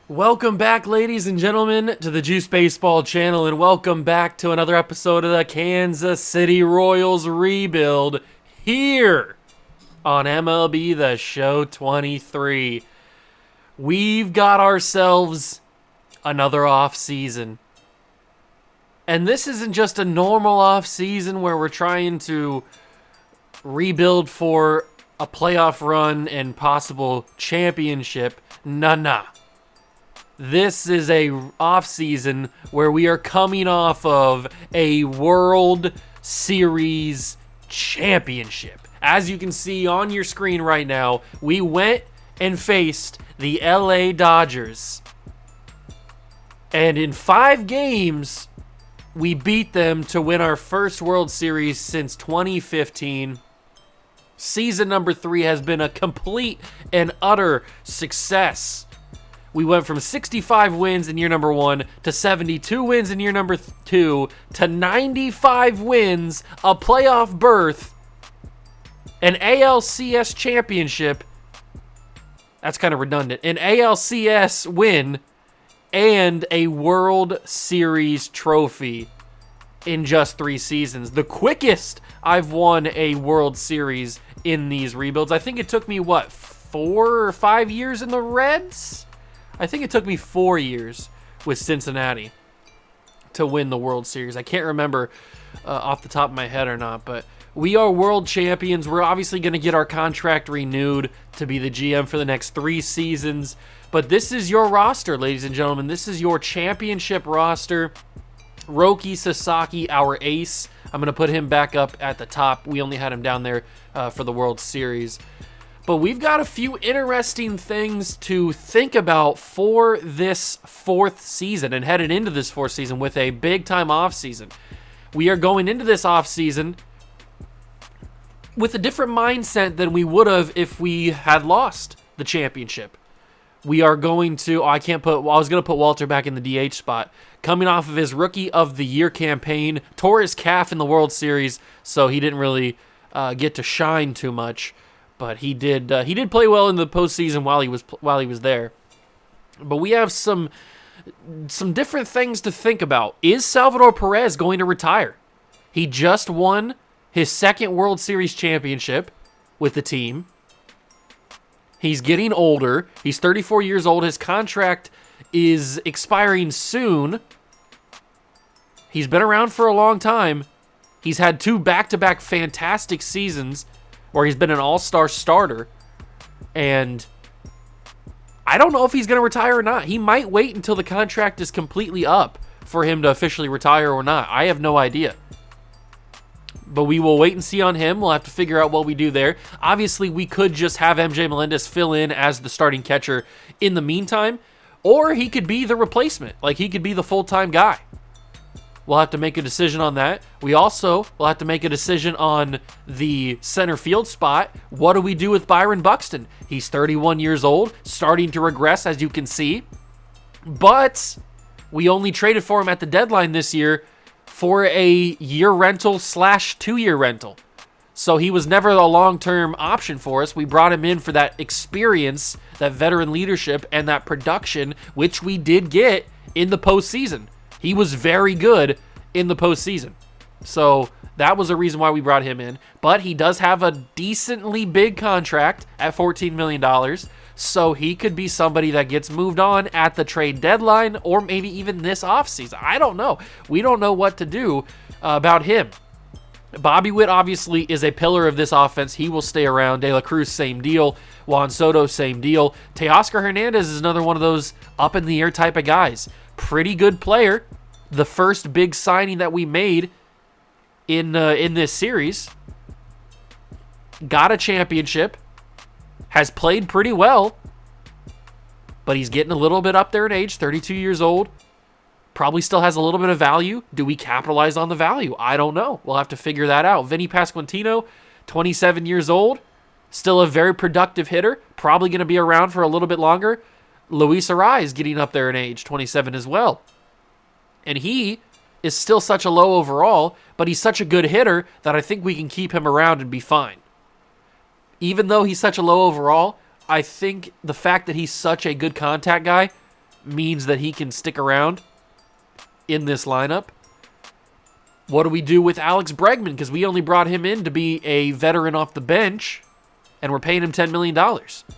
Welcome back, ladies and gentlemen, to the Juice Baseball channel, and welcome back to another episode of the Kansas City Royals rebuild here on MLB The Show 23. We've got ourselves another offseason. And this isn't just a normal offseason where we're trying to rebuild for a playoff run and possible championship. Nah. This is a offseason where we are coming off of a World Series championship. As you can see on your screen right now, we went and faced the LA Dodgers. And in 5 games, we beat them to win our first World Series since 2015. Season number 3 has been a complete and utter success. We went from 65 wins in year number 1 to 72 wins in year number 2 to 95 wins, a playoff berth, an ALCS championship. That's kind of redundant. An ALCS win and a World Series trophy in just 3 seasons. The quickest I've won a World Series in these rebuilds. I think it took me, 4 or 5 years in the Reds? I think it took me 4 years with Cincinnati to win the World Series. I can't remember off the top of my head or not, but we are world champions. We're obviously going to get our contract renewed to be the GM for the next 3 seasons. But this is your roster, ladies and gentlemen. This is your championship roster. Roki Sasaki, our ace. I'm going to put him back up at the top. We only had him down there for the World Series. But we've got a few interesting things to think about for this 4th season and headed into this 4th season with a big-time offseason. We are going into this offseason with a different mindset than we would have if we had lost the championship. We are going to, I was going to put Walter back in the DH spot. Coming off of his Rookie of the Year campaign, tore his calf in the World Series, so he didn't really get to shine too much. But he did play well in the postseason while he was there. But we have some different things to think about. Is Salvador Perez going to retire? He just won his 2nd World Series championship with the team. He's getting older. He's 34 years old. His contract is expiring soon. He's been around for a long time. He's had 2 back-to-back fantastic seasons where he's been an all-star starter, and I don't know if he's going to retire or not. He might wait until the contract is completely up for him to officially retire or not. I have no idea. But we will wait and see on him. We'll have to figure out what we do there. Obviously, we could just have MJ Melendez fill in as the starting catcher in the meantime, or he could be the replacement. Like, he could be the full-time guy. We'll have to make a decision on that. We also will have to make a decision on the center field spot. What do we do with Byron Buxton? He's 31 years old, starting to regress, as you can see. But we only traded for him at the deadline this year for a year rental / 2-year rental. So he was never a long-term option for us. We brought him in for that experience, that veteran leadership, and that production, which we did get in the postseason. He was very good in the postseason. So that was a reason why we brought him in. But he does have a decently big contract at $14 million. So he could be somebody that gets moved on at the trade deadline or maybe even this offseason. I don't know. We don't know what to do about him. Bobby Witt obviously is a pillar of this offense. He will stay around. De La Cruz, same deal. Juan Soto, same deal. Teoscar Hernandez is another one of those up-in-the-air type of guys. Pretty good player. The first big signing that we made in this series. Got a championship. Has played pretty well. But he's getting a little bit up there in age. 32 years old. Probably still has a little bit of value. Do we capitalize on the value? I don't know. We'll have to figure that out. Vinny Pasquantino, 27 years old. Still a very productive hitter. Probably going to be around for a little bit longer. Luis Arraez getting up there in age, 27 as well. And he is still such a low overall, but he's such a good hitter that I think we can keep him around and be fine. Even though he's such a low overall, I think the fact that he's such a good contact guy means that he can stick around in this lineup. What do we do with Alex Bregman? Because we only brought him in to be a veteran off the bench, and we're paying him $10 million.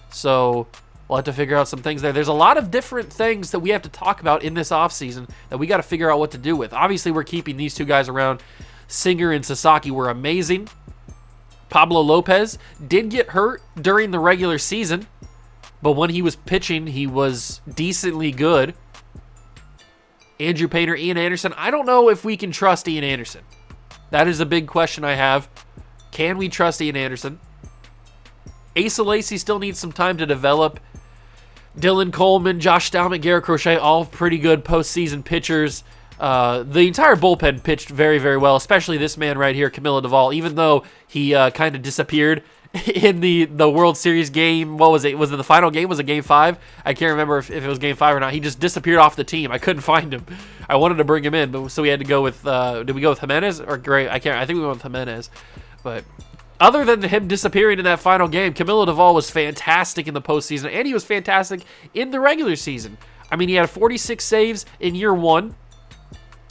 So we'll have to figure out some things there. There's a lot of different things that we have to talk about in this offseason that we got to figure out what to do with. Obviously, we're keeping these two guys around. Singer and Sasaki were amazing. Pablo Lopez did get hurt during the regular season, but when he was pitching, he was decently good. Andrew Painter, Ian Anderson. I don't know if we can trust Ian Anderson. That is a big question I have. Can we trust Ian Anderson? Asa Lacy still needs some time to develop. Dylan Coleman, Josh Stallman, Garrett Crochet, all pretty good postseason pitchers. The entire bullpen pitched very, very well, especially this man right here, Camilo Duvall, even though he kind of disappeared in the World Series game. What was it? Was it the final game? Was it Game 5? I can't remember if it was Game 5 or not. He just disappeared off the team. I couldn't find him. I wanted to bring him in, but so we had to go with, did we go with Jimenez or Gray? I think we went with Jimenez. But other than him disappearing in that final game, Camilo Duvall was fantastic in the postseason, and he was fantastic in the regular season. I mean, he had 46 saves in year 1.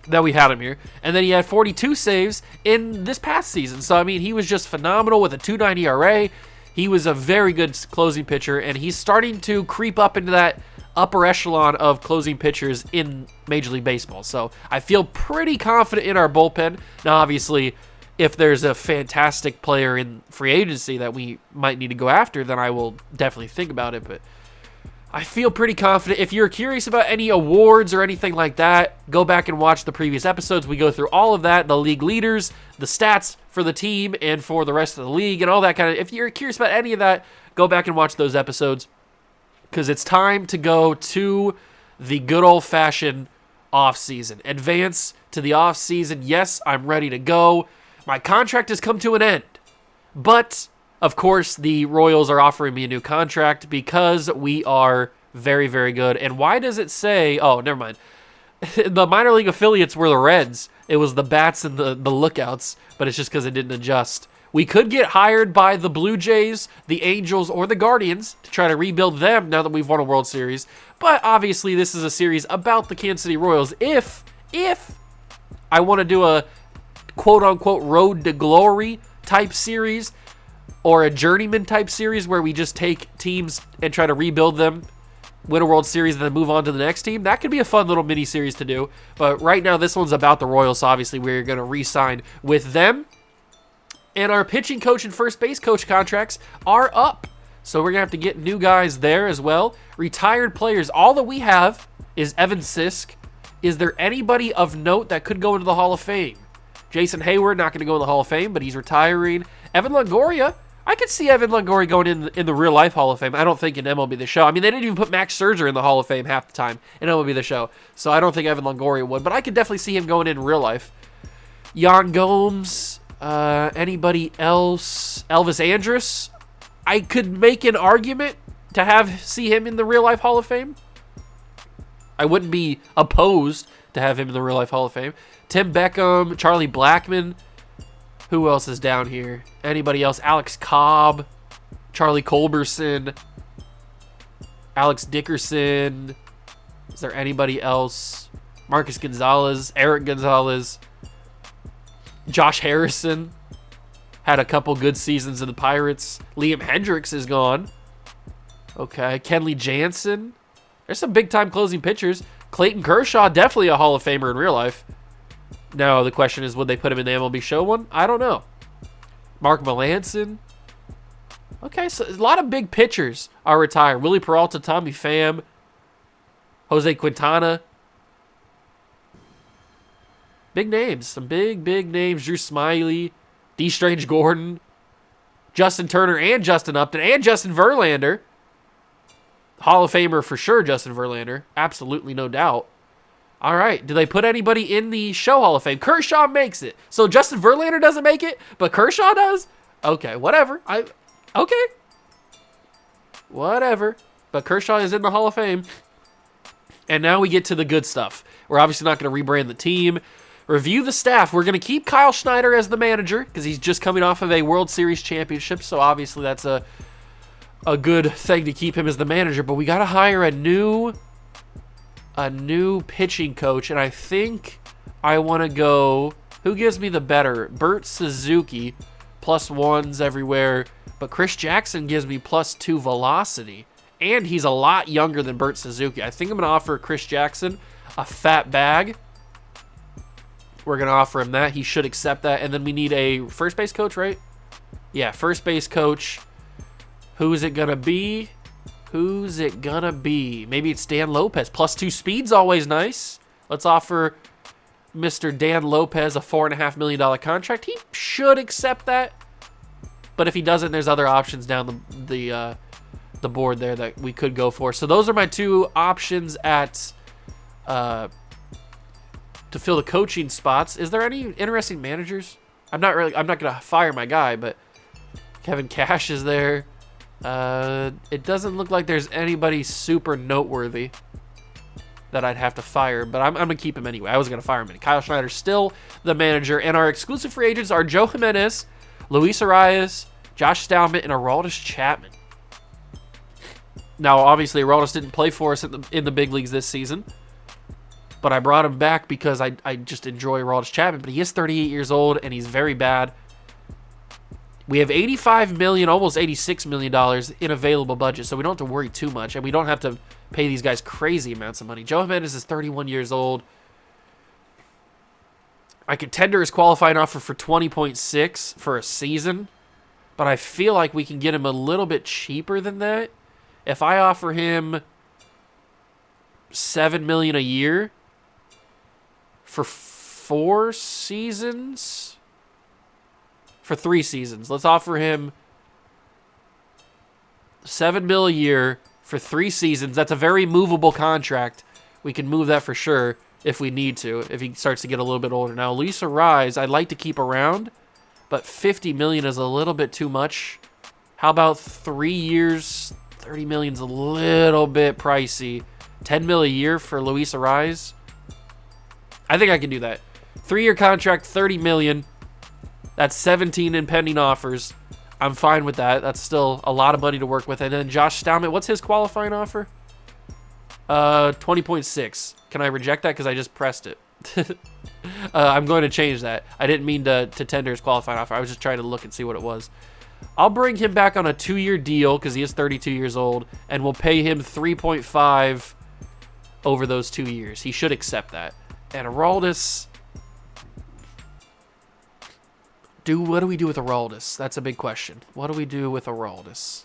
That we had him here. And then he had 42 saves in this past season. So, I mean, he was just phenomenal with a 2.90 ERA. He was a very good closing pitcher, and he's starting to creep up into that upper echelon of closing pitchers in Major League Baseball. So, I feel pretty confident in our bullpen. Now, obviously, if there's a fantastic player in free agency that we might need to go after, then I will definitely think about it, but I feel pretty confident. If you're curious about any awards or anything like that, go back and watch the previous episodes. We go through all of that, the league leaders, the stats for the team and for the rest of the league and all that kind of. If you're curious about any of that, go back and watch those episodes because it's time to go to the good old-fashioned offseason. Advance to the offseason. Yes, I'm ready to go. My contract has come to an end, but of course, the Royals are offering me a new contract because we are very, very good. And why does it say... Oh, never mind. The minor league affiliates were the Reds. It was the Bats and the Lookouts, but it's just because it didn't adjust. We could get hired by the Blue Jays, the Angels, or the Guardians to try to rebuild them now that we've won a World Series. But obviously, this is a series about the Kansas City Royals. If I want to do a quote-unquote road to glory type series, or a journeyman type series where we just take teams and try to rebuild them, win a World Series, and then move on to the next team. That could be a fun little mini series to do. But right now, this one's about the Royals. So obviously, we're going to re-sign with them. And our pitching coach and first base coach contracts are up. So we're going to have to get new guys there as well. Retired players. All that we have is Evan Sisk. Is there anybody of note that could go into the Hall of Fame? Jason Hayward, not going to go in the Hall of Fame, but he's retiring. Evan Longoria. I could see Evan Longoria going in the real-life Hall of Fame. I don't think in MLB The Show. I mean, they didn't even put Max Scherzer in the Hall of Fame half the time in MLB The Show. So I don't think Evan Longoria would. But I could definitely see him going in real life. Yan Gomes. Anybody else? Elvis Andrus. I could make an argument to see him in the real-life Hall of Fame. I wouldn't be opposed to have him in the real-life Hall of Fame. Tim Beckham. Charlie Blackmon. Who else is down here? Anybody else? Alex Cobb, Charlie Culberson, Alex Dickerson. Is there anybody else? Marcus Gonzalez, Eric Gonzalez, Josh Harrison. Had a couple good seasons in the Pirates. Liam Hendricks is gone. Okay. Kenley Jansen. There's some big-time closing pitchers. Clayton Kershaw, definitely a Hall of Famer in real life. Now, the question is, would they put him in the MLB Show one? I don't know. Mark Melancon. Okay, so a lot of big pitchers are retired. Willie Peralta, Tommy Pham, Jose Quintana. Big names. Some big names. Drew Smyly, D. Strange Gordon, Justin Turner, and Justin Upton, and Justin Verlander. Hall of Famer for sure, Justin Verlander. Absolutely, no doubt. All right, do they put anybody in the Show Hall of Fame? Kershaw makes it. So Justin Verlander doesn't make it, but Kershaw does? Okay, whatever. Okay. Whatever. But Kershaw is in the Hall of Fame. And now we get to the good stuff. We're obviously not going to rebrand the team. Review the staff. We're going to keep Kyle Schneider as the manager because he's just coming off of a World Series championship, so obviously that's a good thing to keep him as the manager. But we got to hire a new a new pitching coach, and I think I want to go... Who gives me the better? Bert Suzuki, +1s everywhere, but Chris Jackson gives me +2 velocity, and he's a lot younger than Bert Suzuki. I think I'm going to offer Chris Jackson a fat bag. We're going to offer him that. He should accept that, and then we need a first base coach, right? Yeah, first base coach. Who's it going to be? Who's it going to be? Maybe it's Dan Lopez. +2 speed's always nice. Let's offer Mr. Dan Lopez a $4.5 million contract. He should accept that. But if he doesn't, there's other options down the board there that we could go for. So those are my two options at to fill the coaching spots. Is there any interesting managers? I'm not going to fire my guy, but Kevin Cash is there. It doesn't look like there's anybody super noteworthy that I'd have to fire, but I'm going to keep him anyway. I was going to fire him. Kyle Schneider's still the manager, and our exclusive free agents are Joe Jimenez, Luis Arias, Josh Stallman, and Aroldis Chapman. Now, obviously, Aroldis didn't play for us in the big leagues this season, but I brought him back because I just enjoy Aroldis Chapman, but he is 38 years old, and he's very bad. We have $85 million, almost $86 million in available budget, so we don't have to worry too much, and we don't have to pay these guys crazy amounts of money. Joe Jimenez is 31 years old. I could tender his qualifying offer for $20.6 for a season, but I feel like we can get him a little bit cheaper than that. If I offer him $7 million a year for 4 seasons, for 3 seasons, let's offer him $7 million a year for 3 seasons. That's a very movable contract. We can move that for sure if we need to, if he starts to get a little bit older. Now, Lisa Rise, I'd like to keep around, but $50 million is a little bit too much. How about 3 years? $30 million's a little bit pricey. $10 million a year for Luis Arias? I think I can do that. 3-year contract, $30 million. That's 17 in pending offers. I'm fine with that. That's still a lot of money to work with. And then Josh Stallman, what's his qualifying offer? 20.6. Can I reject that because I just pressed it? I'm going to change that. I didn't mean to tender his qualifying offer. I was just trying to look and see what it was. I'll bring him back on a 2-year deal because he is 32 years old, and we'll pay him 3.5 over those 2 years. He should accept that. And Aroldis, what do we do with Aroldis? That's a big question. What do we do with Aroldis?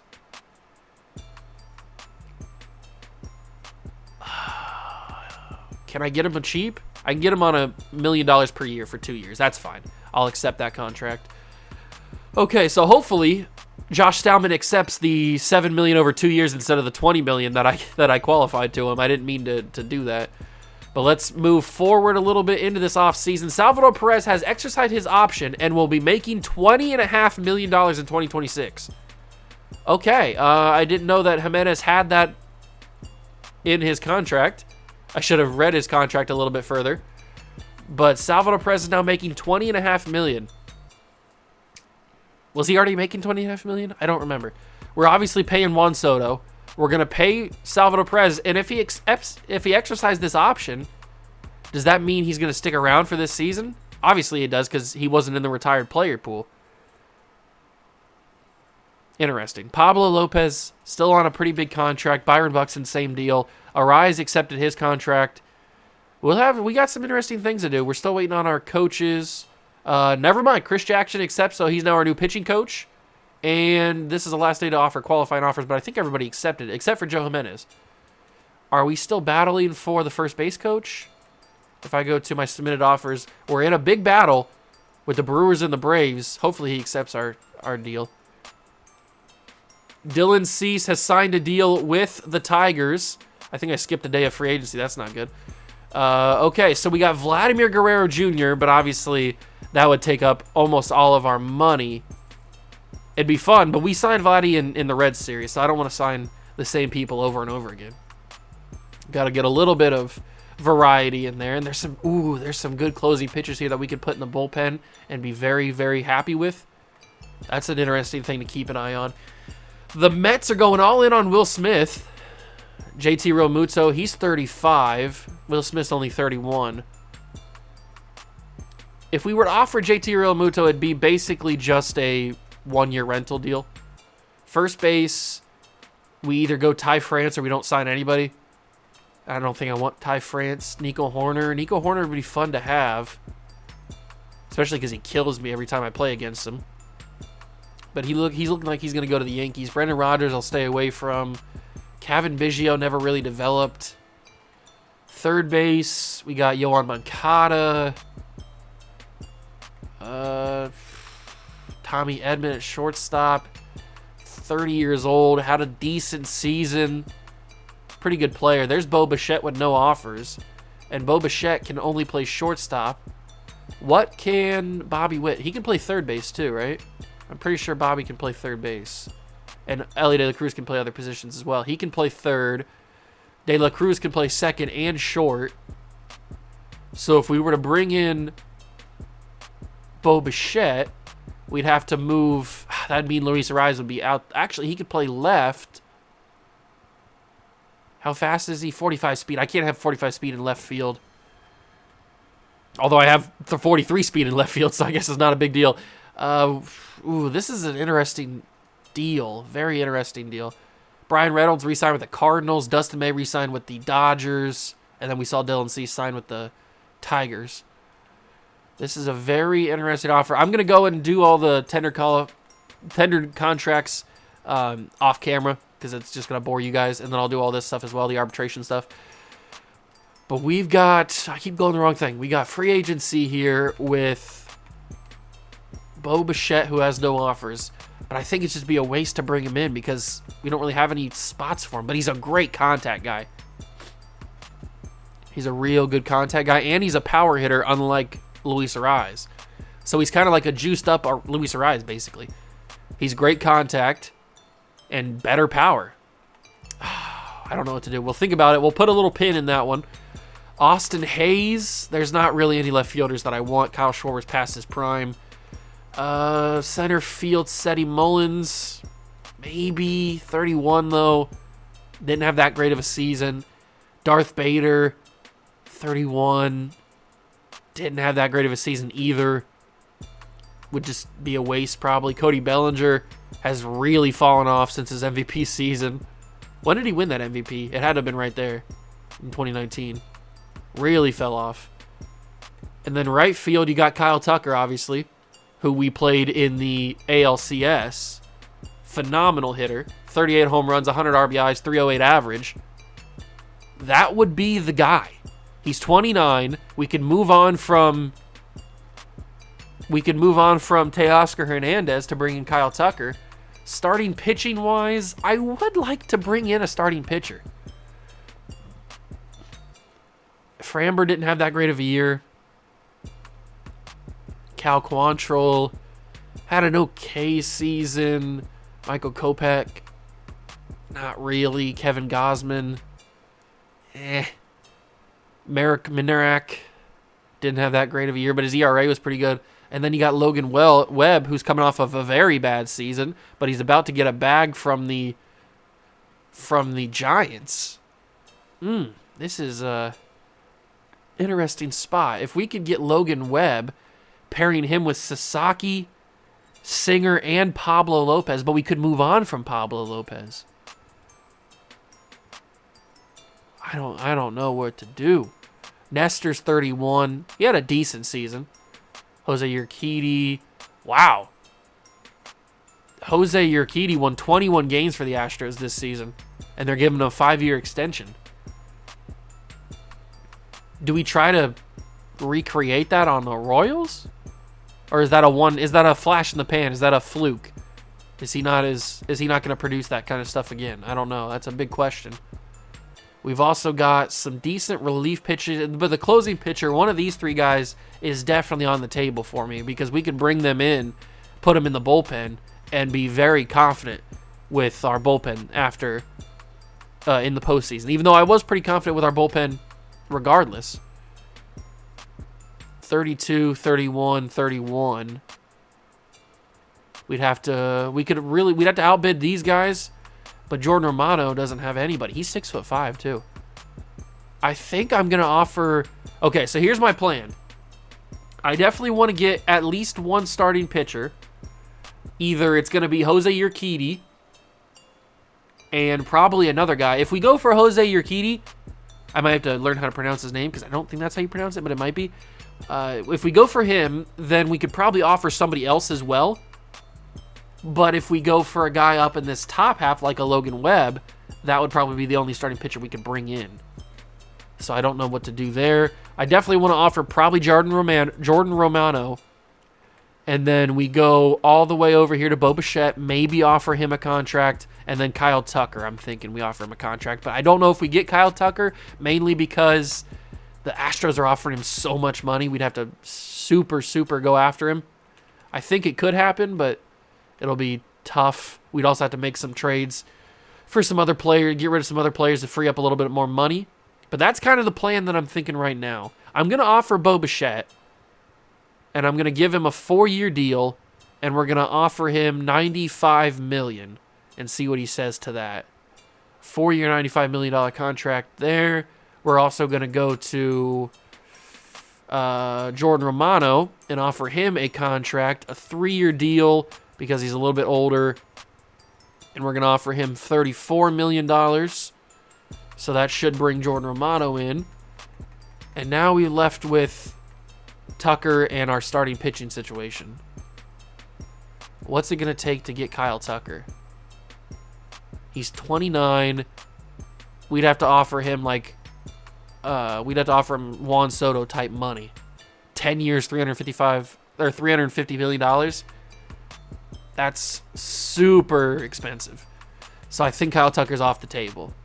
Can I get him a cheap? I can get him on $1 million per year for 2 years. That's fine. I'll accept that contract. Okay, so hopefully Josh Stallman accepts the $7 million over 2 years instead of the $20 million that I qualified to him. I didn't mean to do that. But let's move forward a little bit into this offseason. Salvador Perez has exercised his option and will be making $20.5 million in 2026. Okay, I didn't know that Jimenez had that in his contract. I should have read his contract a little bit further. But Salvador Perez is now making $20.5 million. Was he already making $20.5 million? I don't remember. We're obviously paying Juan Soto. We're going to pay Salvador Perez, and if he exercised this option, does that mean he's going to stick around for this season? Obviously it does, because he wasn't in the retired player pool. Interesting. Pablo Lopez, still on a pretty big contract. Byron Buxton, same deal. Arise accepted his contract. We got some interesting things to do. We're still waiting on our coaches. Never mind. Chris Jackson accepts, so he's now our new pitching coach. And this is the last day to offer qualifying offers, but I think everybody accepted, except for Joe Jimenez. Are we still battling for the first base coach? If I go to my submitted offers, we're in a big battle with the Brewers and the Braves. Hopefully he accepts our deal. Dylan Cease has signed a deal with the Tigers. I think I skipped a day of free agency. That's not good. Okay, so we got Vladimir Guerrero Jr., but obviously that would take up almost all of our money. It'd be fun, but we signed Vladdy in the Reds series, so I don't want to sign the same people over and over again. Got to get a little bit of variety in there, and there's some good closing pitchers here that we could put in the bullpen and be very, very happy with. That's an interesting thing to keep an eye on. The Mets are going all in on Will Smith. JT Realmuto, he's 35. Will Smith's only 31. If we were to offer JT Realmuto, it'd be basically just a one-year rental deal. First base, we either go Ty France or we don't sign anybody. I don't think I want Ty France. Nico Horner. Nico Horner would be fun to have, especially because he kills me every time I play against him. But he's looking like he's going to go to the Yankees. Brendan Rodgers I'll stay away from. Kevin Biggio never really developed. Third base, we got Yohan Moncada. Tommy Edman at shortstop. 30 years old, had a decent season. Pretty good player. There's Bo Bichette with no offers. And Bo Bichette can only play shortstop. What can Bobby Witt? He can play third base too, right? I'm pretty sure Bobby can play third base. And Ellie De La Cruz can play other positions as well. He can play third. De La Cruz can play second and short. So if we were to bring in Bo Bichette, we'd have to move. That'd mean Luis Ariz would be out. Actually, he could play left. How fast is he? 45 speed. I can't have 45 speed in left field. Although I have the 43 speed in left field, so I guess it's not a big deal. This is an interesting deal. Very interesting deal. Brian Reynolds re-signed with the Cardinals. Dustin May re-signed with the Dodgers. And then we saw Dylan Cease sign with the Tigers. This is a very interesting offer. I'm going to go and do all the tender contracts off camera because it's just going to bore you guys. And then I'll do all this stuff as well, the arbitration stuff. But we've got, I keep going the wrong thing. We got free agency here with Bo Bichette, who has no offers. But I think it's just be a waste to bring him in because we don't really have any spots for him. But he's a great contact guy. He's a real good contact guy. And he's a power hitter, unlike Luis Ariz. So he's kind of like a juiced up Luis Ariz, basically. He's great contact and better power. I don't know what to do. We'll think about it. We'll put a little pin in that one. Austin Hayes. There's not really any left fielders that I want. Kyle Schwarber's past his prime. Center field, Seti Mullins. Maybe 31, though. Didn't have that great of a season. Darth Bader, 31. Didn't have that great of a season either. Would just be a waste, probably. Cody Bellinger has really fallen off since his MVP season. When did he win that MVP? It had to have been right there in 2019. Really fell off. And then right field, you got Kyle Tucker, obviously, who we played in the ALCS. Phenomenal hitter. 38 home runs, 100 RBIs, 308 average. That would be the guy. He's 29. We could move on from Teoscar Hernandez to bring in Kyle Tucker. Starting pitching-wise, I would like to bring in a starting pitcher. Framber didn't have that great of a year. Cal Quantrill had an okay season. Michael Kopech, not really. Kevin Gausman, Marek Minarak didn't have that great of a year, but his ERA was pretty good. And then you got Logan Webb, who's coming off of a very bad season, but he's about to get a bag from the Giants. This is a interesting spot. If we could get Logan Webb, pairing him with Sasaki, Singer, and Pablo Lopez, but we could move on from Pablo Lopez. I don't know what to do. Nestor's 31. He had a decent season. Jose Urquidy. Wow. Jose Urquidy won 21 games for the Astros this season, and they're giving him a 5-year extension. Do we try to recreate that on the Royals? Or is that a flash in the pan? Is that a fluke? Is he not going to produce that kind of stuff again? I don't know. That's a big question. We've also got some decent relief pitchers, but the closing pitcher, one of these three guys, is definitely on the table for me because we could bring them in, put them in the bullpen, and be very confident with our bullpen after in the postseason. Even though I was pretty confident with our bullpen regardless. 32, 31, 31. We'd have to outbid these guys, But Jordan Romano doesn't have anybody. He's 6'5" too. I think I'm going to offer... Okay, so here's my plan. I definitely want to get at least one starting pitcher. Either it's going to be Jose Urquidy and probably another guy. If we go for Jose Urquidy, I might have to learn how to pronounce his name because I don't think that's how you pronounce it, but it might be. If we go for him, then we could probably offer somebody else as well. But if we go for a guy up in this top half like a Logan Webb, that would probably be the only starting pitcher we could bring in. So I don't know what to do there. I definitely want to offer probably Jordan Romano. And then we go all the way over here to Bo Bichette, maybe offer him a contract. And then Kyle Tucker, I'm thinking we offer him a contract. But I don't know if we get Kyle Tucker, mainly because the Astros are offering him so much money. We'd have to super go after him. I think it could happen, but it'll be tough. We'd also have to make some trades for some other players, get rid of some other players to free up a little bit more money. But that's kind of the plan that I'm thinking right now. I'm going to offer Bo Bichette, and I'm going to give him a 4-year deal, and we're going to offer him $95 million and see what he says to that. 4-year, $95 million contract there. We're also going to go to Jordan Romano and offer him a contract, a 3-year deal because he's a little bit older, and we're going to offer him $34 million. So that should bring Jordan Romano in. And now we're left with Tucker and our starting pitching situation. What's it going to take to get Kyle Tucker? He's 29. We'd have to offer him we'd have to offer him Juan Soto type money. 10 years, $350 million. That's super expensive. So I think Kyle Tucker's off the table.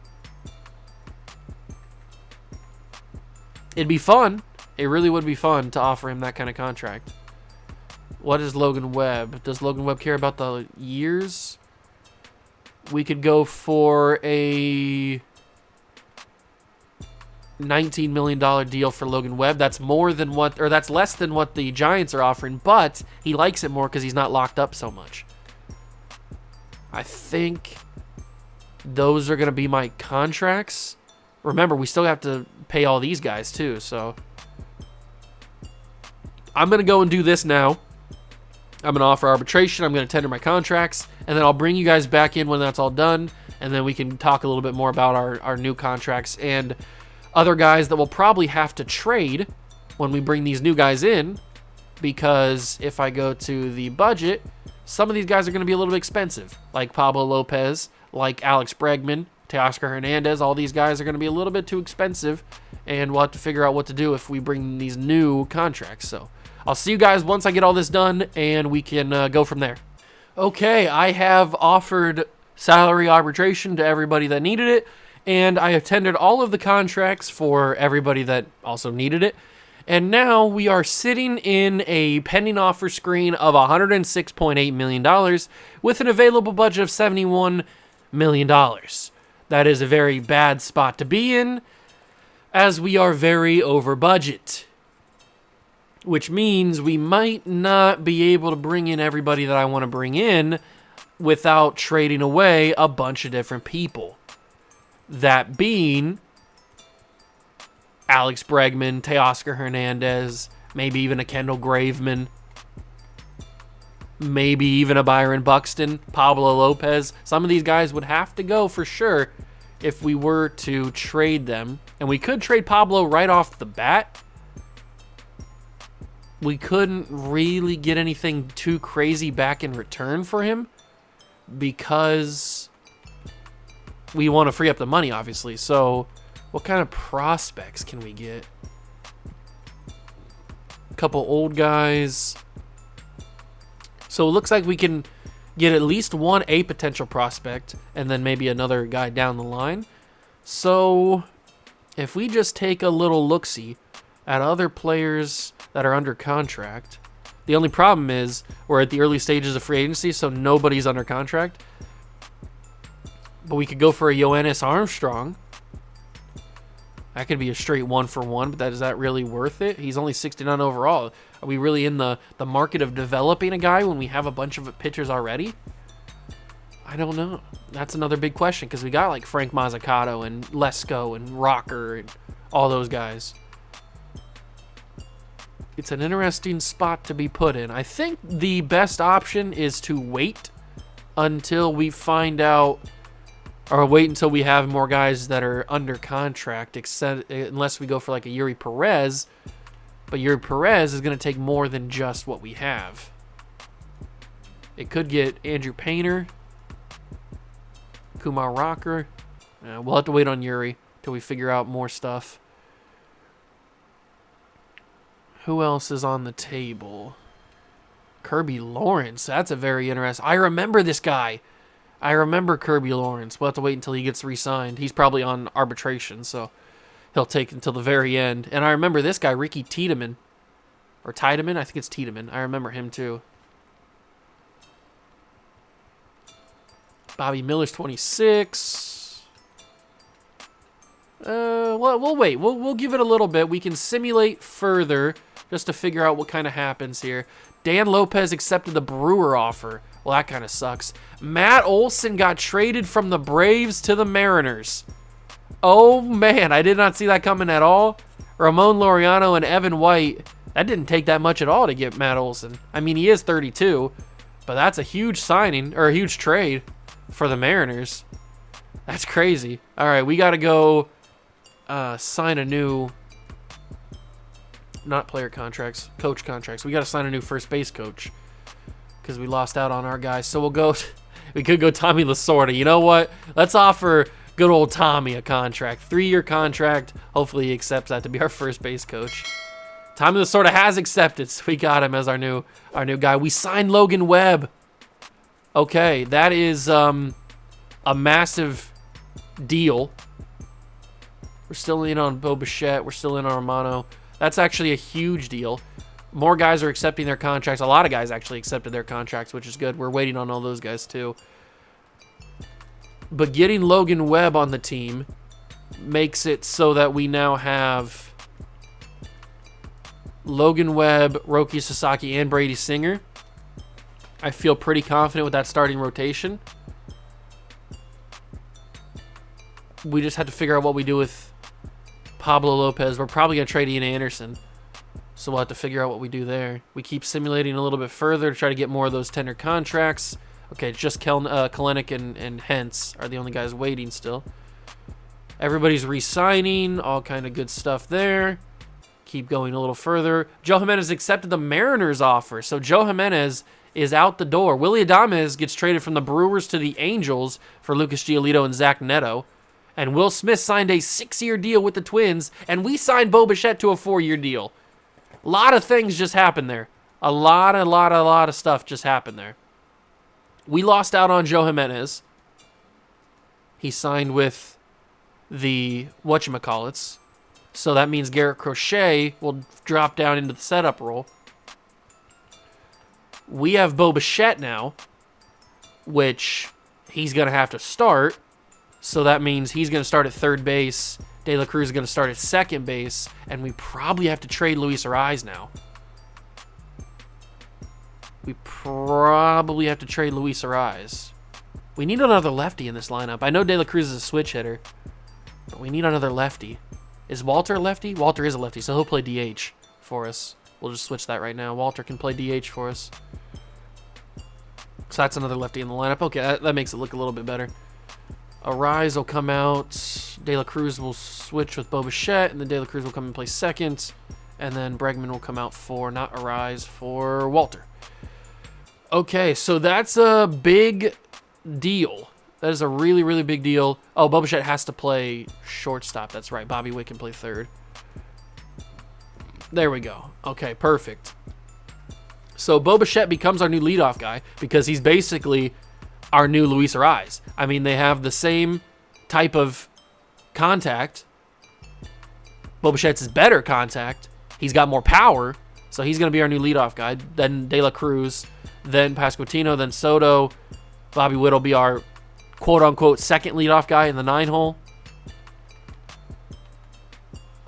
It'd be fun. It really would be fun to offer him that kind of contract. What is Logan Webb? Does Logan Webb care about the years? We could go for a $19 million deal for Logan Webb. That's that's less than what the Giants are offering, but he likes it more because he's not locked up so much. I think those are going to be my contracts. Remember, we still have to pay all these guys too, so I'm going to go and do this now. I'm going to offer arbitration. I'm going to tender my contracts, and then I'll bring you guys back in when that's all done, and then we can talk a little bit more about our new contracts and other guys that we'll probably have to trade when we bring these new guys in, because if I go to the budget, some of these guys are going to be a little bit expensive, like Pablo Lopez, like Alex Bregman, Teoscar Hernandez. All these guys are going to be a little bit too expensive, and we'll have to figure out what to do if we bring these new contracts. So I'll see you guys once I get all this done, and we can go from there. Okay, I have offered salary arbitration to everybody that needed it, and I have tendered all of the contracts for everybody that also needed it. And now we are sitting in a pending offer screen of $106.8 million with an available budget of $71 million. That is a very bad spot to be in, as we are very over budget, which means we might not be able to bring in everybody that I want to bring in without trading away a bunch of different people. That being Alex Bregman, Teoscar Hernandez, maybe even a Kendall Graveman, maybe even a Byron Buxton, Pablo Lopez. Some of these guys would have to go for sure if we were to trade them. And we could trade Pablo right off the bat. We couldn't really get anything too crazy back in return for him because we want to free up the money, obviously. So what kind of prospects can we get? A couple old guys. So it looks like we can get at least one A potential prospect and then maybe another guy down the line. So if we just take a little look-see at other players that are under contract, the only problem is we're at the early stages of free agency, so nobody's under contract. But we could go for a Yoenis Armstrong. That could be a straight 1-for-1, but is that really worth it? He's only 69 overall. Are we really in the market of developing a guy when we have a bunch of pitchers already? I don't know. That's another big question because we got like Frank Mazzucato and Lesko and Rocker and all those guys. It's an interesting spot to be put in. I think the best option is to wait until we find out, or wait until we have more guys that are under contract, unless we go for like a Yuri Perez. But Yuri Perez is going to take more than just what we have. It could get Andrew Painter, Kumar Rocker. We'll have to wait on Yuri till we figure out more stuff. Who else is on the table? Kirby Lawrence. That's a very interesting. I remember this guy. I remember Kirby Lawrence. We'll have to wait until he gets re-signed. He's probably on arbitration, so he'll take until the very end. And I remember this guy, Ricky Tiedemann. Or Tiedemann? I think it's Tiedemann. I remember him too. Bobby Miller's 26. We'll wait. We'll give it a little bit. We can simulate further just to figure out what kind of happens here. Dan Lopez accepted the Brewer offer. Well, that kind of sucks. Matt Olson got traded from the Braves to the Mariners. Oh, man. I did not see that coming at all. Ramon Laureano and Evan White. That didn't take that much at all to get Matt Olson. I mean, he is 32, but that's a huge signing, or a huge trade for the Mariners. That's crazy. All right, we got to go sign a new, not player contracts, coach contracts. We got to sign a new first base coach because we lost out on our guys. So we'll go, we could go Tommy Lasorda. You know what? Let's offer good old Tommy a contract, 3-year contract. Hopefully he accepts that to be our first base coach. Tommy Lasorda has accepted, so we got him as our new guy. We signed Logan Webb. Okay, that is a massive deal. We're still in on Bo Bichette. We're still in on Romano. That's actually a huge deal. More guys are accepting their contracts. A lot of guys actually accepted their contracts, which is good. We're waiting on all those guys too. But getting Logan Webb on the team makes it so that we now have Logan Webb, Roki Sasaki, and Brady Singer. I feel pretty confident with that starting rotation. We just had to figure out what we do with Pablo Lopez. We're probably going to trade Ian Anderson, so we'll have to figure out what we do there. We keep simulating a little bit further to try to get more of those tender contracts. Okay, it's just Kalenic and Hentz are the only guys waiting still. Everybody's re-signing, all kind of good stuff there. Keep going a little further. Joe Jimenez accepted the Mariners offer, so Joe Jimenez is out the door. Willy Adames gets traded from the Brewers to the Angels for Lucas Giolito and Zach Neto. And Will Smith signed a 6-year deal with the Twins, and we signed Bo Bichette to a 4-year deal. A lot of things just happened there. A lot of stuff just happened there. We lost out on Joe Jimenez. He signed with the whatchamacallits. So that means Garrett Crochet will drop down into the setup role. We have Bo Bichette now, which he's going to have to start. So that means he's going to start at third base. De La Cruz is going to start at second base. And we probably have to trade Luis Ariz now. We probably have to trade Luis Ariz. We need another lefty in this lineup. I know De La Cruz is a switch hitter, but we need another lefty. Is Walter a lefty? Walter is a lefty, so he'll play DH for us. We'll just switch that right now. Walter can play DH for us. So that's another lefty in the lineup. Okay, that makes it look a little bit better. Ariz will come out. De La Cruz will switch with Bo Bichette, and then De La Cruz will come and play second. And then Bregman will come out for, not Ariz, for Walter. Okay, so that's a big deal. That is a really, really big deal. Oh, Bo Bichette has to play shortstop. That's right. Bobby Witt can play third. There we go. Okay, perfect. So Bo Bichette becomes our new leadoff guy because he's basically our new Luis Ariz. I mean, they have the same type of contact. Bo Bichette's is better contact. He's got more power, so he's going to be our new leadoff guy. Then De La Cruz, then Pasquantino, then Soto. Bobby Witt will be our quote-unquote second leadoff guy in the 9-hole.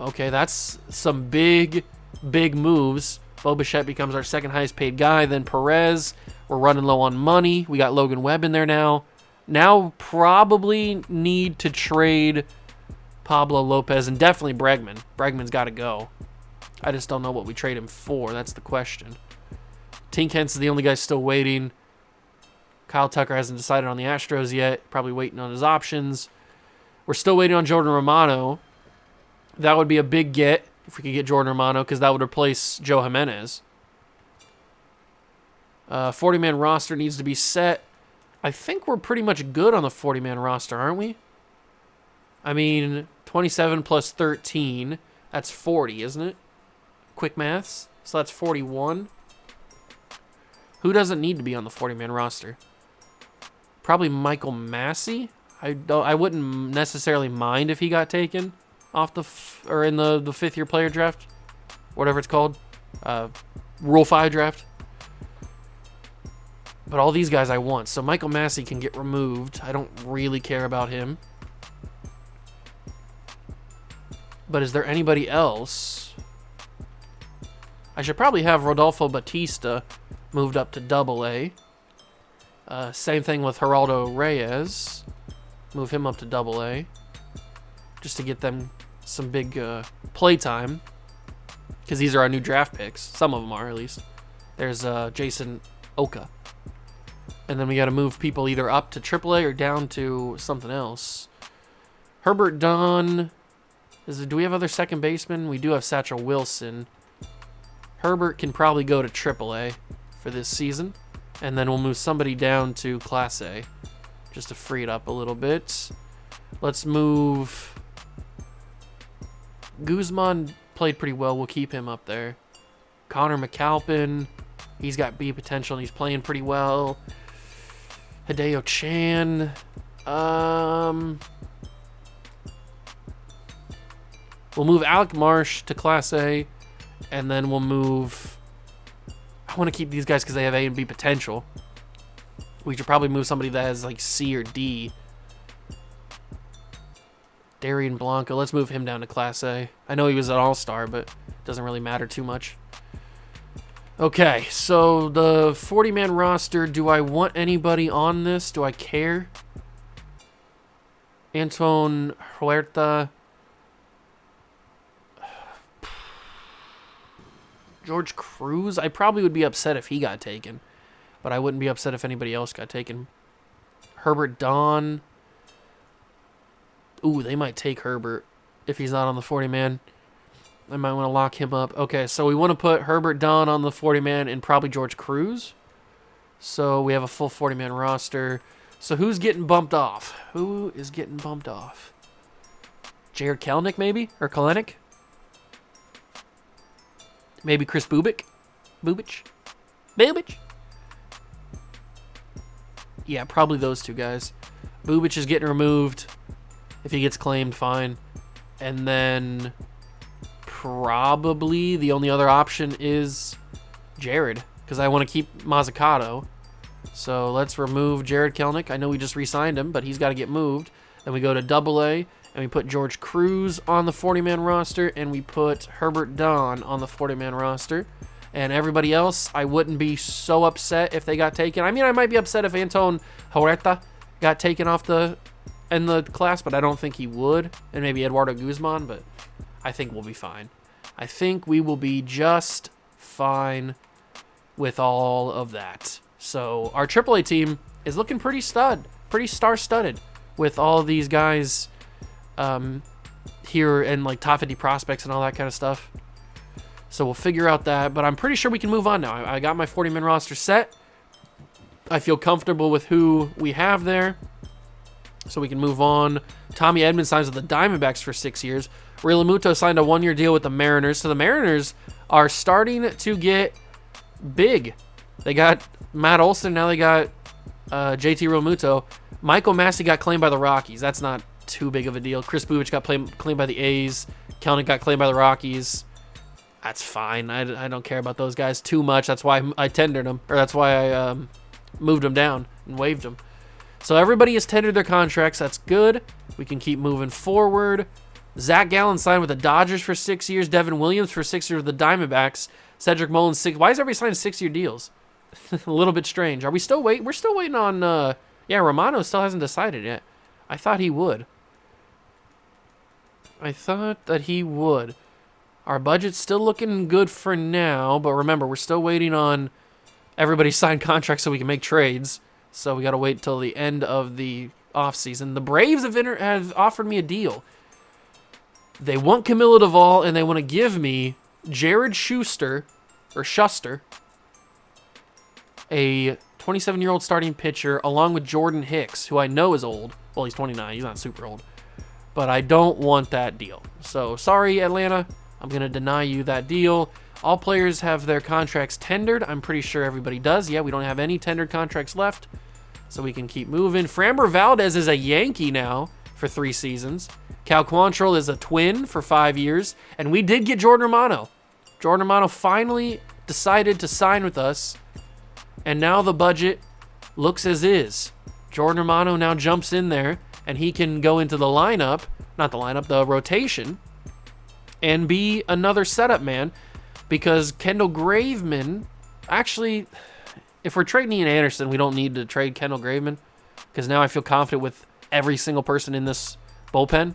Okay, that's some big moves. Bo Bichette becomes our second highest paid guy. Then Perez, we're running low on money. We got Logan Webb in there now. Now probably need to trade Pablo Lopez and definitely Bregman. Bregman's got to go. I just don't know what we trade him for. That's the question. Tink Hence is the only guy still waiting. Kyle Tucker hasn't decided on the Astros yet. Probably waiting on his options. We're still waiting on Jordan Romano. That would be a big get if we could get Jordan Romano because that would replace Joe Jimenez. 40-man roster needs to be set. I think we're pretty much good on the 40-man roster, aren't we? I mean, 27 plus 13, that's 40, isn't it? Quick maths. So that's 41. Who doesn't need to be on the 40-man roster? Probably Michael Massey. I wouldn't necessarily mind if he got taken off or in the fifth-year player draft, whatever it's called, Rule 5 draft. But all these guys I want. So Michael Massey can get removed. I don't really care about him. But is there anybody else? I should probably have Rodolfo Batista moved up to Double-A. Same thing with Geraldo Reyes. Move him up to Double-A. Just to get them some big play time. Because these are our new draft picks. Some of them are, at least. There's Jason Oka. And then we got to move people either up to AAA or down to something else. Herbert Dunn. Do we have other second basemen? We do have Satchel Wilson. Herbert can probably go to AAA for this season. And then we'll move somebody down to Class A. Just to free it up a little bit. Let's move... Guzman played pretty well. We'll keep him up there. Connor McAlpin. He's got B potential and he's playing pretty well. Hideo Chan. We'll move Alec Marsh to Class A. And then we'll move... I want to keep these guys because they have A and B potential. We should probably move somebody that has like C or D. Darian Blanco. Let's move him down to Class A. I know he was an all-star, but it doesn't really matter too much. Okay, so the 40-man roster, do I want anybody on this? Do I care? Anton Huerta. George Cruz. I probably would be upset if he got taken, but I wouldn't be upset if anybody else got taken. Herbert Don. Ooh, they might take Herbert if he's not on the 40-man. I might want to lock him up. Okay, so we want to put Herbert Don on the 40-man and probably George Cruz. So we have a full 40-man roster. So who's getting bumped off? Who is getting bumped off? Jared Kelenic, maybe? Or Kelenic? Maybe Chris Bubich? Bubich? Yeah, probably those two guys. Bubich is getting removed. If he gets claimed, fine. And then... probably the only other option is Jared, because I want to keep Mazzucato. So let's remove Jared Kelenic. I know we just re-signed him, but he's got to get moved. Then we go to Double-A, and we put George Cruz on the 40-man roster, and we put Herbert Don on the 40-man roster. And everybody else, I wouldn't be so upset if they got taken. I mean, I might be upset if Anton Huerta got taken off in the class, but I don't think he would. And maybe Eduardo Guzman, but... I think we'll be fine. I think we will be just fine with all of that. So our AAA team is looking pretty star-studded with all of these guys here and like top 50 prospects and all that kind of stuff. So we'll figure out that, but I'm pretty sure we can move on now. I got my 40-man roster set. I feel comfortable with who we have there. So we can move on. Tommy Edman signs with the Diamondbacks for 6 years. Realmuto signed a 1-year deal with the Mariners. So the Mariners are starting to get big. They got Matt Olson. Now they got JT Realmuto. Michael Massey got claimed by the Rockies. That's not too big of a deal. Chris Bubich got claimed by the A's. Kelenic got claimed by the Rockies. That's fine. I don't care about those guys too much. That's why I tendered them. Or that's why I moved them down and waived them. So everybody has tendered their contracts. That's good. We can keep moving forward. Zach Gallen signed with the Dodgers for 6 years. Devin Williams for 6 years with the Diamondbacks. Cedric Mullins, 6. Why is everybody signing 6-year deals? A little bit strange. Are we still waiting? We're still waiting on Yeah, Romano still hasn't decided yet. I thought he would. I thought that he would. Our budget's still looking good for now, but remember, we're still waiting on everybody sign contracts so we can make trades. So we got to wait till the end of the offseason. The Braves have offered me a deal. They want Camilo Duvall, and they want to give me Jared Schuster, a 27-year-old starting pitcher, along with Jordan Hicks, who I know is old. Well, he's 29. He's not super old. But I don't want that deal. So, sorry, Atlanta. I'm going to deny you that deal. All players have their contracts tendered. I'm pretty sure everybody does. Yeah, we don't have any tendered contracts left, so we can keep moving. Framber Valdez is a Yankee now for 3 seasons. Cal Quantrill is a Twin for 5 years. And we did get Jordan Romano. Jordan Romano finally decided to sign with us. And now the budget looks as is. Jordan Romano now jumps in there, and he can go into the lineup, the rotation, and be another setup man, because Kendall Graveman, actually, if we're trading Ian Anderson, we don't need to trade Kendall Graveman, because now I feel confident with every single person in this bullpen.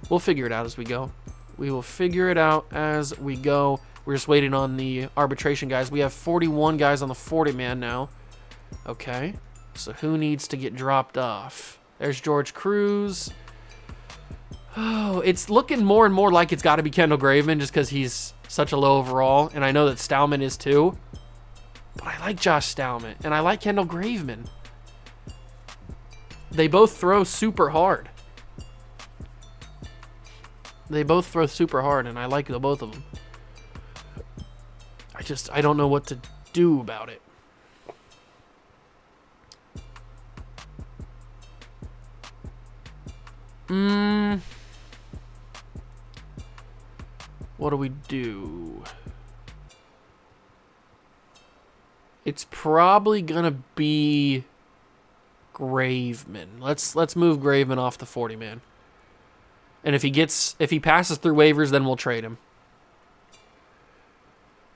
We'll figure it out as we go. We will figure it out as we go. We're just waiting on the arbitration guys. We have 41 guys on the 40-man now. Okay, so who needs to get dropped off? There's George Cruz. Oh, it's looking more and more like it's got to be Kendall Graveman just because he's such a low overall, and I know that Stallman is too. But I like Josh Stallman, and I like Kendall Graveman. They both throw super hard. And I like the both of them. I don't know what to do about it. What do we do? It's probably gonna be Graveman. Let's move Graveman off the 40-man. And if he passes through waivers, then we'll trade him.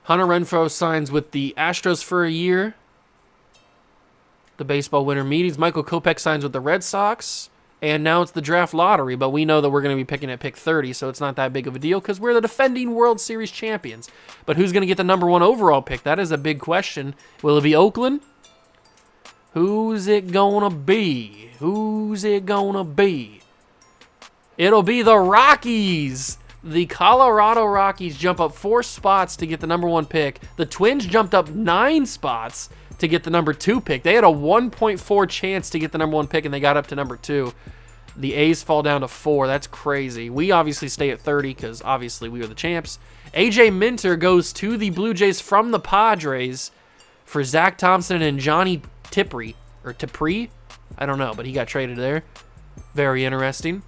Hunter Renfroe signs with the Astros for a year. The baseball winter meetings. Michael Kopech signs with the Red Sox. And now it's the draft lottery, but we know that we're going to be picking at pick 30, so it's not that big of a deal because we're the defending World Series champions. But who's going to get the number 1 overall pick? That is a big question. Will it be Oakland? Who's it going to be? It'll be the Rockies. The Colorado Rockies jump up 4 spots to get the number 1 pick. The Twins jumped up 9 spots to get the number 2 pick. They had a 1.4 chance to get the number 1 pick, and they got up to number 2. The A's fall down to 4. That's crazy. We obviously stay at 30 because obviously we are the champs. AJ Minter goes to the Blue Jays from the Padres for Zach Thompson and Johnny Tipri. I don't know, but he got traded there. Very interesting.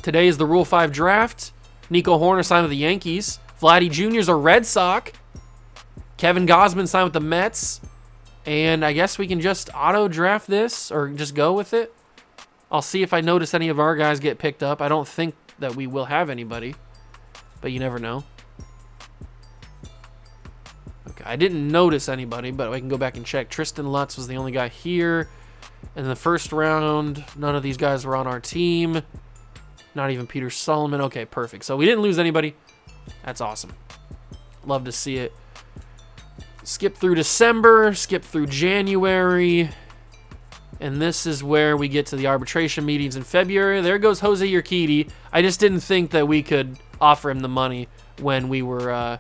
Today is the Rule 5 draft. Nico Horner signed with the Yankees. Vladdy Jr. is a Red Sox. Kevin Gausman signed with the Mets. And I guess we can just auto-draft this or just go with it. I'll see if I notice any of our guys get picked up. I don't think that we will have anybody, but you never know. Okay, I didn't notice anybody, but I can go back and check. Tristan Lutz was the only guy here. In the first round, none of these guys were on our team. Not even Peter Solomon. Okay, perfect. So we didn't lose anybody. That's awesome. Love to see it. Skip through December, skip through January, and this is where we get to the arbitration meetings in February. There goes Jose Urquidy. I just didn't think that we could offer him the money when we were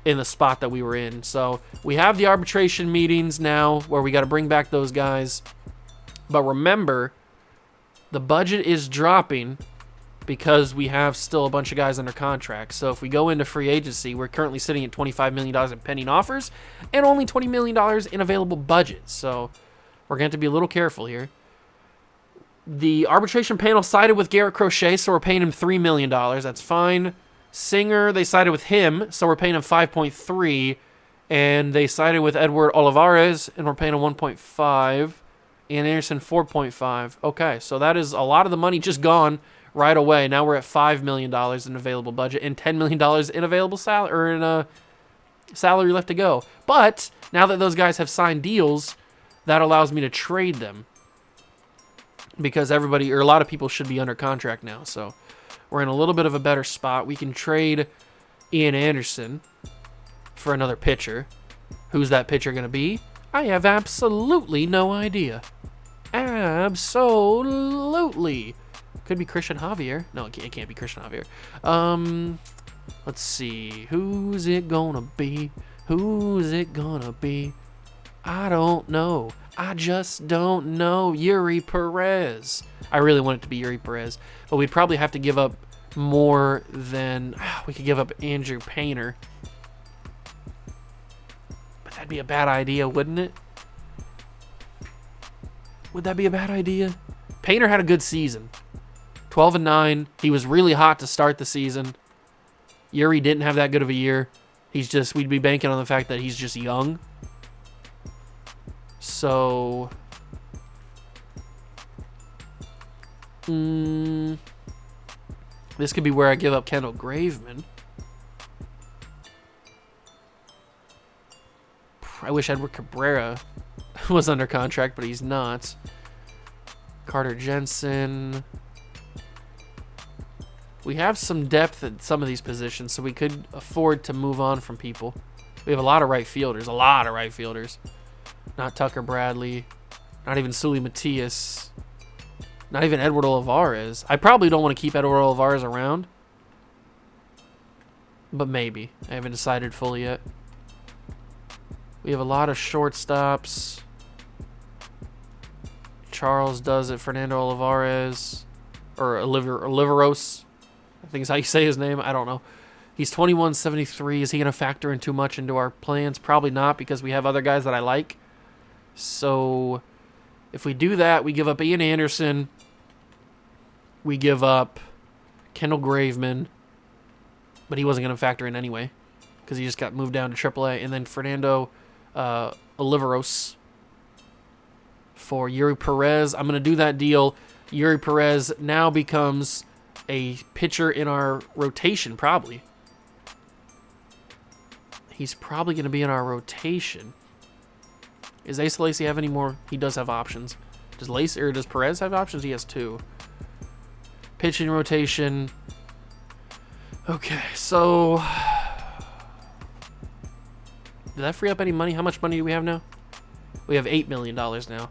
in the spot that we were in. So we have the arbitration meetings now where we got to bring back those guys. But remember, the budget is dropping because we have still a bunch of guys under contract. So if we go into free agency, we're currently sitting at $25 million in pending offers and only $20 million in available budget. So we're going to have to be a little careful here. The arbitration panel sided with Garrett Crochet, so we're paying him $3 million. That's fine. Singer, they sided with him, so we're paying him $5.3. And they sided with Edward Olivares, and we're paying him $1.5. And Anderson, $4.5. Okay, so that is a lot of the money just gone right away. Now we're at $5 million in available budget and $10 million in available salary, or in salary left to go. But now that those guys have signed deals, that allows me to trade them. Because everybody, or a lot of people, should be under contract now. So we're in a little bit of a better spot. We can trade Ian Anderson for another pitcher. Who's that pitcher going to be? I have absolutely no idea. Absolutely. Could be Christian Javier. No, it can't be Christian Javier. Let's see. Who's it gonna be? Who's it gonna be? I don't know. I just don't know. Yuri Perez. I really want it to be Yuri Perez, but we'd probably have to give up more than we could give up Andrew Painter. But that'd be a bad idea, wouldn't it? Would that be a bad idea? Painter had a good season. 12-9. He was really hot to start the season. Yuri didn't have that good of a year. We'd be banking on the fact that he's just young. So, this could be where I give up Kendall Graveman. I wish Edward Cabrera was under contract, but he's not. Carter Jensen. We have some depth at some of these positions, so we could afford to move on from people. We have a lot of right fielders. Not Tucker Bradley. Not even Sully Matias. Not even Edward Olivares. I probably don't want to keep Edward Olivares around. But maybe. I haven't decided fully yet. We have a lot of shortstops. Charles does it. Fernando Olivares. Or Oliveros. I think is how you say his name. I don't know. He's 21-73. Is he going to factor in too much into our plans? Probably not, because we have other guys that I like. So if we do that, we give up Ian Anderson. We give up Kendall Graveman. But he wasn't going to factor in anyway, because he just got moved down to AAA. And then Fernando Oliveros for Yuri Perez. I'm going to do that deal. Yuri Perez now becomes a pitcher in our rotation, probably. He's probably going to be in our rotation. Does Asa Lacy have any more? He does have options. Does Perez have options? He has 2. Pitching rotation. Okay, so did that free up any money? How much money do we have now? We have $8 million now.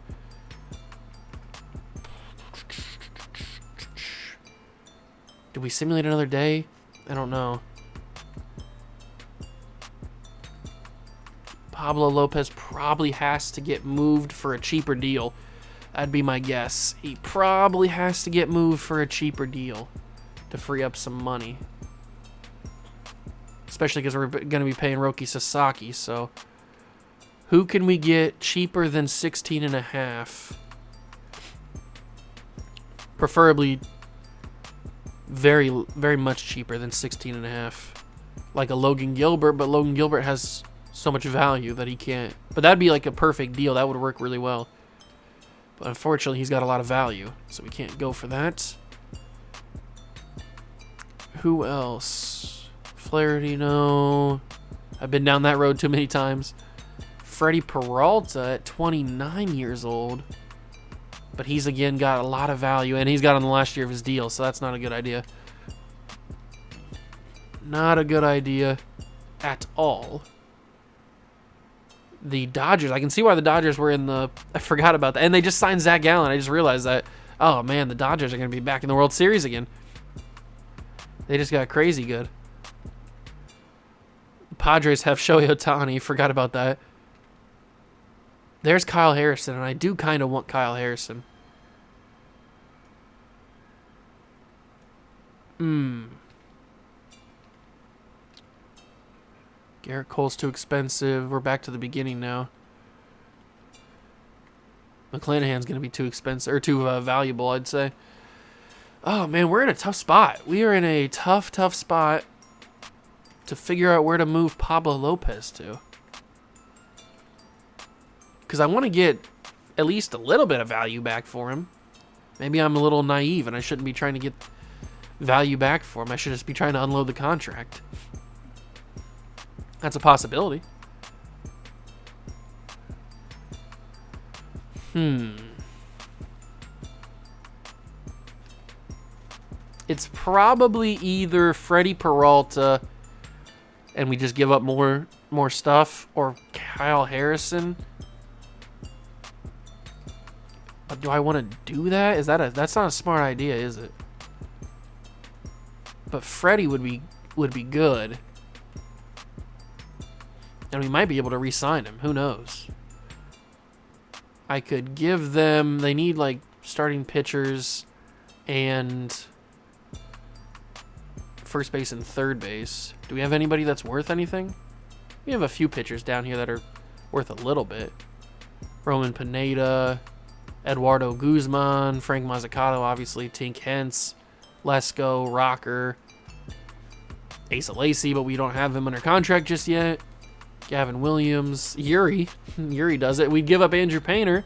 Did we simulate another day? I don't know. Pablo Lopez probably has to get moved for a cheaper deal. That'd be my guess. He probably has to get moved for a cheaper deal to free up some money. Especially because we're going to be paying Roki Sasaki. So who can we get cheaper than 16.5? Preferably very, very much cheaper than 16.5. Like a Logan Gilbert, but Logan Gilbert has so much value that he can't. But that'd be like a perfect deal. That would work really well. But unfortunately, he's got a lot of value, so we can't go for that. Who else? Flaherty, no. I've been down that road too many times. Freddie Peralta at 29 years old. But he's, again, got a lot of value, and he's got on the last year of his deal, so that's not a good idea. Not a good idea at all. The Dodgers, I can see why the Dodgers were in the... I forgot about that. And they just signed Zach Gallen. I just realized that. Oh, man, the Dodgers are going to be back in the World Series again. They just got crazy good. The Padres have Shohei Ohtani. Forgot about that. There's Kyle Harrison, and I do kind of want Kyle Harrison. Garrett Cole's too expensive. We're back to the beginning now. McClanahan's going to be too expensive, or too valuable, I'd say. Oh, man, we're in a tough spot. We are in a tough spot to figure out where to move Pablo Lopez to. Because I want to get at least a little bit of value back for him. Maybe I'm a little naive and I shouldn't be trying to get value back for him. I should just be trying to unload the contract. That's a possibility. It's probably either Freddie Peralta and we just give up more stuff, or Kyle Harrison. But do I want to do that? That's not a smart idea, is it? But Freddie would be good. And we might be able to re-sign him. Who knows? I could give them... They need, like, starting pitchers and first base and third base. Do we have anybody that's worth anything? We have a few pitchers down here that are worth a little bit. Roman Pineda, Eduardo Guzman, Frank Mazzucato, obviously, Tink Hence, Lesko, Rocker, Asa Lacy, but we don't have him under contract just yet. Gavin Williams, Yuri. Yuri does it. We'd give up Andrew Painter.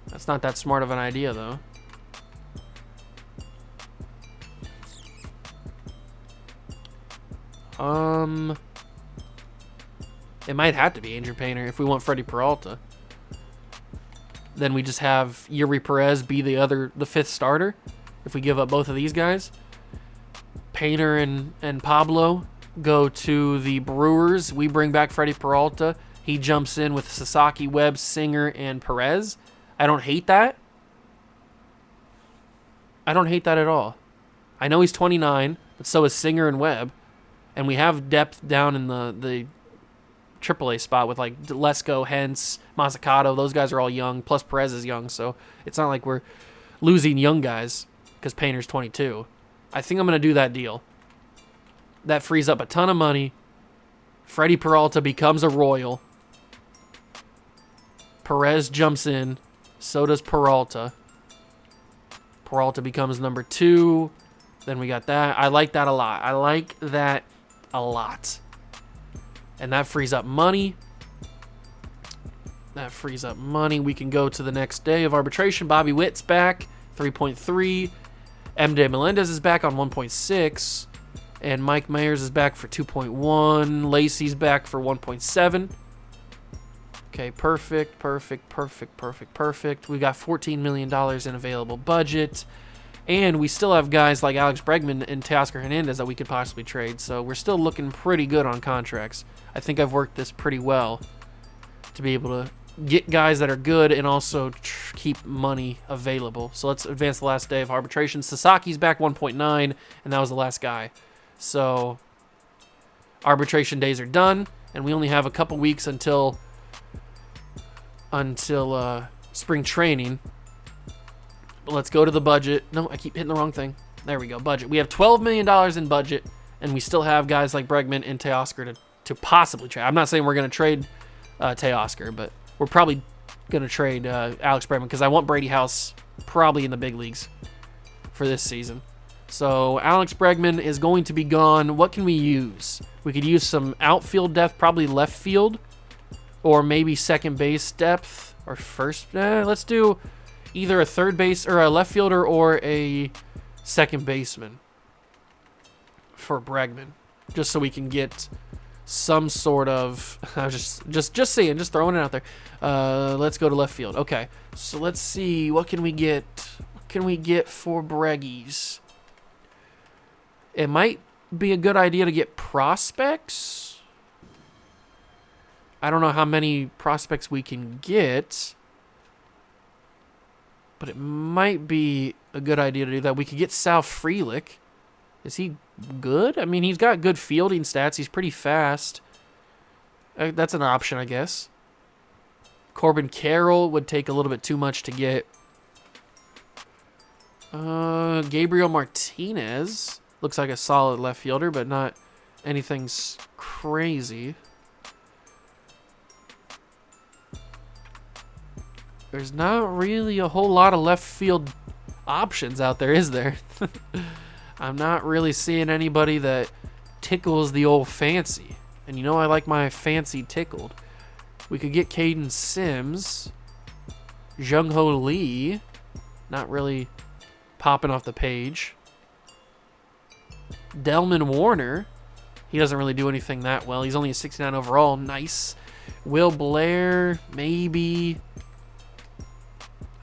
That's not that smart of an idea, though. It might have to be Andrew Painter if we want Freddie Peralta. Then we just have Yuri Perez be the fifth starter if we give up both of these guys. Painter and Pablo go to the Brewers. We bring back Freddie Peralta. He jumps in with Sasaki, Webb, Singer, and Perez. I don't hate that. I don't hate that at all. I know he's 29, but so is Singer and Webb. And we have depth down in the AAA spot with like Lesko, Hence, Mazzucato. Those guys are all young, plus Perez is young, so it's not like we're losing young guys because Painter's 22. I think I'm going to do that deal. That frees up a ton of money. Freddie Peralta becomes a Royal. Perez jumps in. So does Peralta. Peralta becomes number 2. Then we got that. I like that a lot. I like that a lot. And that frees up money. That frees up money. We can go to the next day of arbitration. Bobby Witt's back, 3.3. MJ Melendez is back on 1.6. And Mike Mayers is back for 2.1. Lacey's back for 1.7. Okay, perfect. We got $14 million in available budget. And we still have guys like Alex Bregman and Teoscar Hernandez that we could possibly trade. So we're still looking pretty good on contracts. I think I've worked this pretty well to be able to get guys that are good and also keep money available. So let's advance the last day of arbitration. Sasaki's back 1.9, and that was the last guy. So arbitration days are done, and we only have a couple weeks until spring training. But let's go to the budget. No, I keep hitting the wrong thing. There we go, budget. We have $12 million in budget, and we still have guys like Bregman and Teoscar to possibly trade. I'm not saying we're going to trade Teoscar, but we're probably going to trade Alex Bregman because I want Brady House probably in the big leagues for this season. So Alex Bregman is going to be gone. What can we use? We could use some outfield depth, probably left field, or maybe second base depth, or first. Let's do either a third base or a left fielder or a second baseman for Bregman, just so we can get some sort of. I was just saying, just throwing it out there. Let's go to left field. Okay, so let's see what can we get. What can we get for Breggies? It might be a good idea to get prospects. I don't know how many prospects we can get, but it might be a good idea to do that. We could get Sal Frelick. Is he good? I mean, he's got good fielding stats. He's pretty fast. That's an option, I guess. Corbin Carroll would take a little bit too much to get. Gabriel Martinez looks like a solid left fielder, but not anything crazy. There's not really a whole lot of left field options out there, is there? I'm not really seeing anybody that tickles the old fancy. And you know I like my fancy tickled. We could get Caden Sims. Jung-Ho Lee. Not really popping off the page. Delman Warner. He doesn't really do anything that well. He's only a 69 overall. Nice. Will Blair, maybe.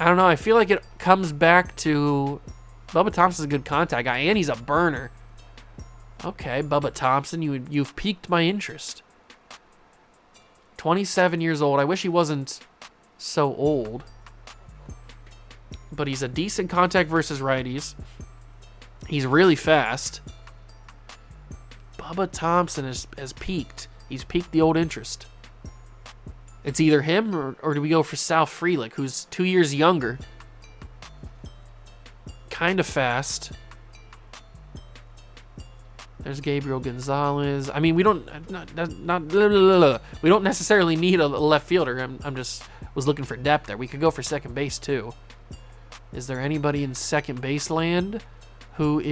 I don't know. I feel like it comes back to Bubba Thompson's a good contact guy, and he's a burner. Okay, Bubba Thompson, you've piqued my interest. 27 years old. I wish he wasn't so old. But he's a decent contact versus righties. He's really fast. Bubba Thompson has peaked. He's piqued the old interest. It's either him or do we go for Sal Frelick, who's 2 years younger. Kind of fast. There's Gabriel Gonzalez. I mean, we don't we don't necessarily need a left fielder. I'm just was looking for depth there. We could go for second base too. Is there anybody in second base land who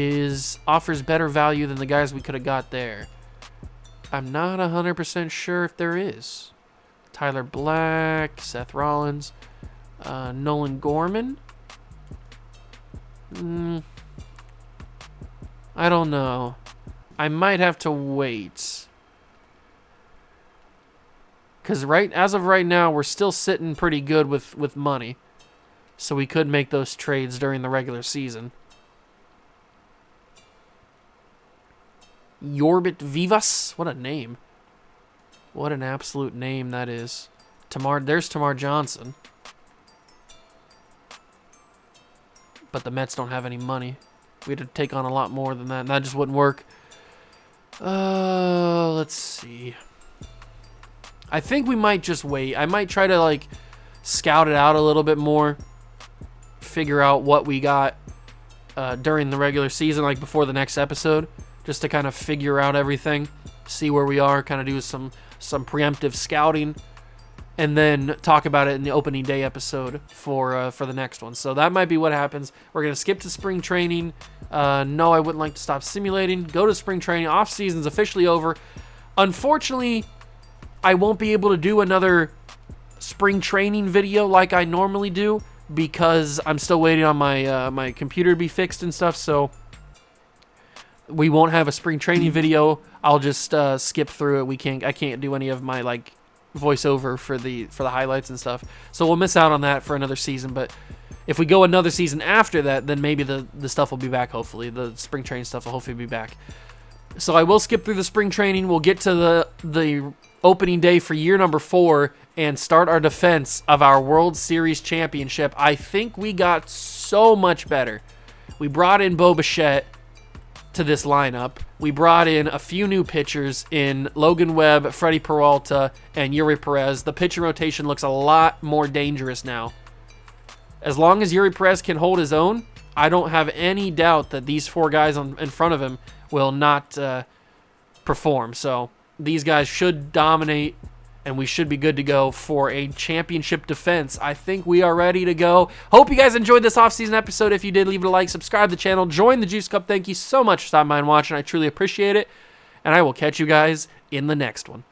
offers better value than the guys we could have got there? I'm not 100% sure if there is. Tyler Black, Seth Rollins, Nolan Gorman. I don't know. I might have to wait. Because as of right now, we're still sitting pretty good with money. So we could make those trades during the regular season. Yorbit Vivas. What a name. What an absolute name that is. There's Tamar Johnson. But the Mets don't have any money. We had to take on a lot more than that, and that just wouldn't work. Let's see. I think we might just wait. I might try to, scout it out a little bit more. Figure out what we got during the regular season, before the next episode. Just to kind of figure out everything. See where we are. Kind of do some preemptive scouting. And then talk about it in the opening day episode for the next one. So that might be what happens. We're going to skip to spring training. No, I wouldn't like to stop simulating. Go to spring training. Off season's officially over. Unfortunately, I won't be able to do another spring training video like I normally do because I'm still waiting on my computer to be fixed and stuff. So we won't have a spring training video. I'll just skip through it. I can't do any of my voiceover for the highlights and stuff. So we'll miss out on that for another season. But if we go another season after that, then maybe the stuff will be back, hopefully. The spring training stuff will hopefully be back. So I will skip through the spring training. We'll get to the opening day for year number 4 and start our defense of our World Series championship. I think we got so much better. We brought in Bo Bichette to this lineup. We brought in a few new pitchers in Logan Webb, Freddie Peralta, and Yuri Perez. The pitching rotation looks a lot more dangerous now. As long as Yuri Perez can hold his own, I don't have any doubt that these 4 guys in front of him will not perform. So these guys should dominate, and we should be good to go for a championship defense. I think we are ready to go. Hope you guys enjoyed this offseason episode. If you did, leave it a like, subscribe to the channel, join the Juice Cup. Thank you so much for stopping by and watching. I truly appreciate it, and I will catch you guys in the next one.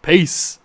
Peace.